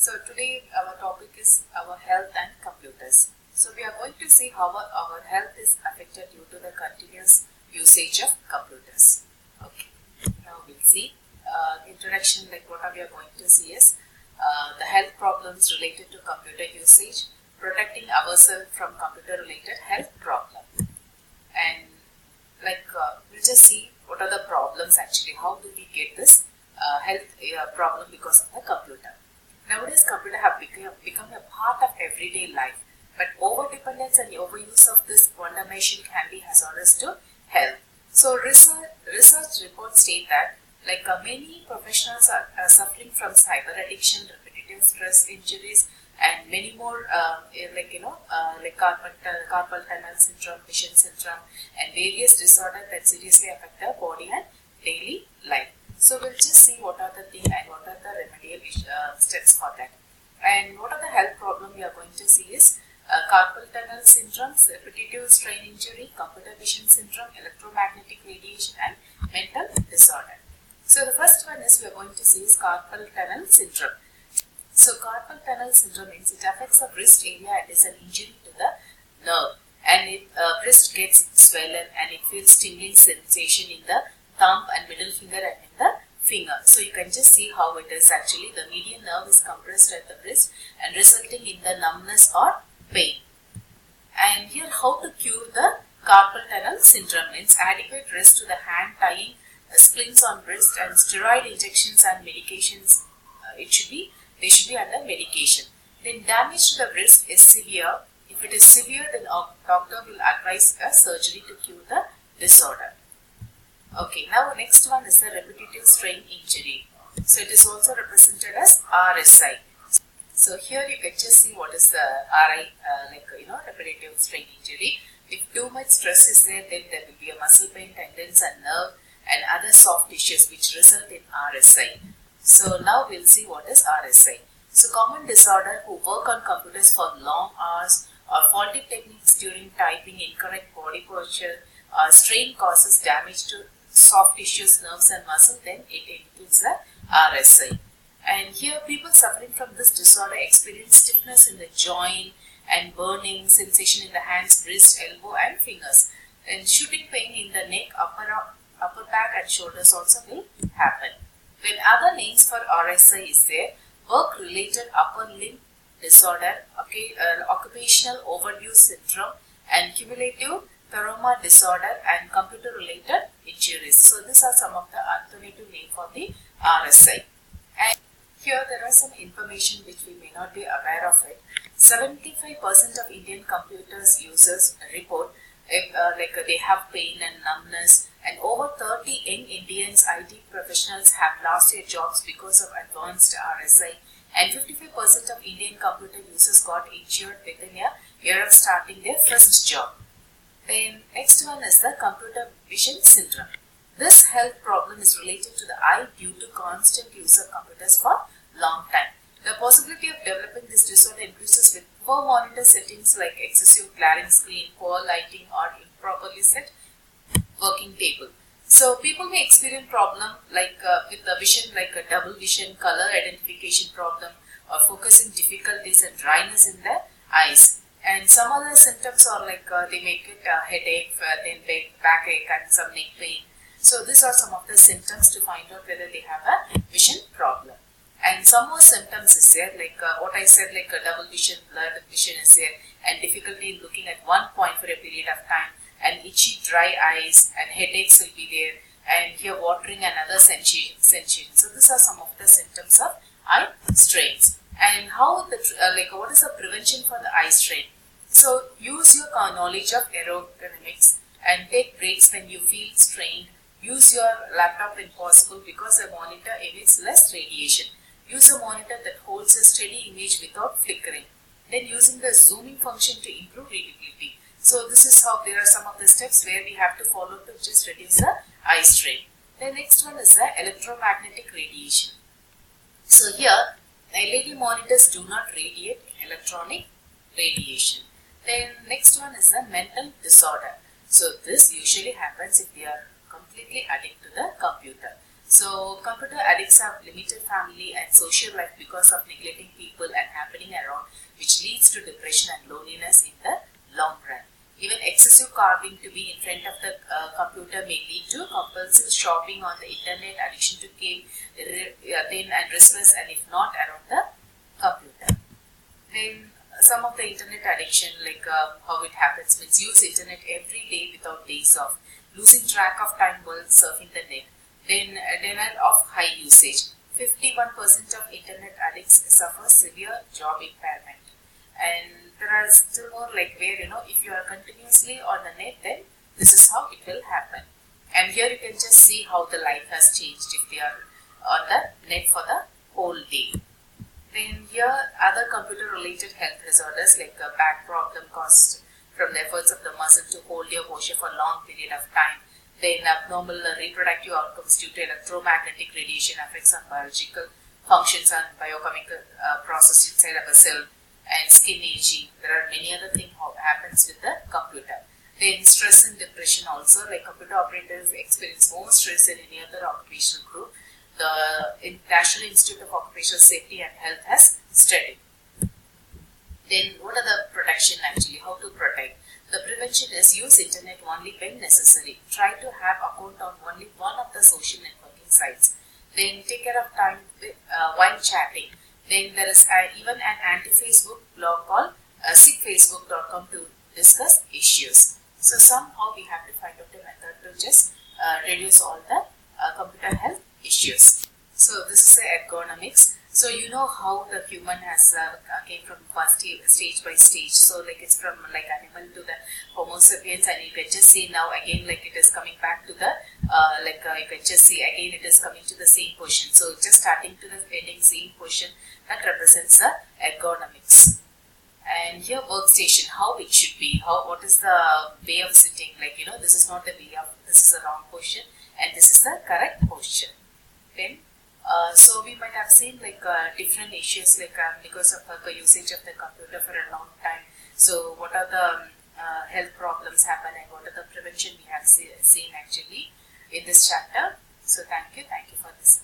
So today our topic is our health and computers. So we are going to see how our health is affected due to the continuous usage of computers. Okay. Now we'll see introduction, like what we are going to see is the health problems related to computer usage, protecting ourselves from computer related health problem, and we'll just see what are the problems actually, how do we get this health problem because of the computer. Nowadays computer have become a part of everyday life, but over dependence and overuse of this wonder machine can be hazardous to health. So research reports state that many professionals are suffering from cyber addiction, repetitive stress injuries, and many more carpal tunnel syndrome, vision syndrome, and various disorders that seriously affect the body and daily life. So we'll just see what are the things and what are the remedial steps for that. And what are the health problems we are going to see is carpal tunnel syndrome, repetitive strain injury, computer vision syndrome, electromagnetic radiation, and mental disorder. So the first one is we are going to see is carpal tunnel syndrome. So carpal tunnel syndrome means it affects the wrist area and is an injury to the nerve, and it wrist gets swollen and it feels tingling sensation in the thumb and middle finger and in the finger. So you can just see how it is actually the median nerve is compressed at the wrist and resulting in the numbness or pain. And here how to cure the carpal tunnel syndrome means adequate rest to the hand, tying splints on wrist, and steroid injections and medications. They should be under medication. Then damage to the wrist is severe. If it is severe, then a doctor will advise a surgery to cure the disorder. Okay, now next one is the repetitive strain injury. So it is also represented as RSI. So here you can just see what is the repetitive strain injury. If too much stress is there, then there will be a muscle pain, tendons and nerve and other soft tissues which result in RSI. So now we'll see what is RSI. So common disorder who work on computers for long hours or faulty techniques during typing, incorrect body posture, strain causes damage to soft tissues, nerves and muscle, then it includes the RSI. And here people suffering from this disorder experience stiffness in the joint and burning sensation in the hands, wrist, elbow and fingers. And shooting pain in the neck, upper back and shoulders also will happen. When other names for RSI is there, work-related upper limb disorder, occupational overuse syndrome, and cumulative trauma disorder and computer-related injuries. So these are some of the alternative names for the RSI. And here there are some information which we may not be aware of it. 75% of Indian computers users report they have pain and numbness, and over 30 young Indians IT professionals have lost their jobs because of advanced RSI, and 55% of Indian computer users got injured within a year of starting their first job. Then next one is the computer vision syndrome. This health problem is related to the eye due to constant use of computers for long time. The possibility of developing this disorder increases with poor monitor settings like excessive glaring screen, poor lighting or improperly set working table. So people may experience problem with the vision, like a double vision, color identification problem, or focusing difficulties and dryness in the eyes. And some other symptoms are they may get a headache, then backache and some neck pain. So these are some of the symptoms to find out whether they have a vision problem. And some more symptoms is there, what I said, a double vision, blurred vision is there, and difficulty in looking at one point for a period of time, and itchy, dry eyes, and headaches will be there, and here watering and other sensation. So these are some of the symptoms of eye strains. And how what is the prevention for the eye strain? So use your knowledge of ergonomics and take breaks when you feel strained. Use your laptop when possible because the monitor emits less radiation. Use a monitor that holds a steady image without flickering. Then using the zooming function to improve readability. So this is how there are some of the steps where we have to follow to just reduce the eye strain. The next one is the electromagnetic radiation. So here LED monitors do not radiate electronic radiation. Then next one is the mental disorder. So this usually happens if they are completely addicted to the computer. So computer addicts have limited family and social life because of neglecting people and happening around, which leads to depression and loneliness in the long run. Even excessive carving to be in front of the computer may lead to compulsive shopping on the internet, addiction to game, thin and restless, and if not around the computer. Then some of the internet addiction, like how it happens, means use internet every day without days off, losing track of time while surfing the net. Then denial of high usage. 51% of internet addicts suffer severe job impairment. And there are still more, like where if you are continuously on the net, then this is how it will happen. And here you can just see how the life has changed if they are on the net for the whole day. Then here other computer related health disorders like back problem caused from the efforts of the muscle to hold your posture for a long period of time. Then abnormal reproductive outcomes due to electromagnetic radiation affects on biological functions and biochemical process inside of a cell, and skin aging. There are many other things how happens with the computer. Then stress and depression also, like computer operators experience more stress than any other occupational group. The National Institute of Occupational Safety and Health has studied. Then what are the protection actually, how to protect? The prevention is use internet only when necessary. Try to have account on only one of the social networking sites. Then take care of time while chatting. Then there is even an anti-Facebook blog called sickfacebook.com to discuss issues. So somehow we have to find out a method to just reduce all the computer health issues. So this is the ergonomics. So you know how the human has came from first stage by stage. So like it's from like animal to the Homo sapiens, and you can just see now again like it is coming back to the you can just see again it is coming to the same position. So just starting to the ending same position, that represents the ergonomics. And here workstation, how it should be, what is the way of sitting, like this is not the way of, this is the wrong position and this is the correct position. Then so we might have seen like different issues like because of the usage of the computer for a long time. So what are the health problems happen and what are the prevention we have seen actually in this chapter. So thank you for this.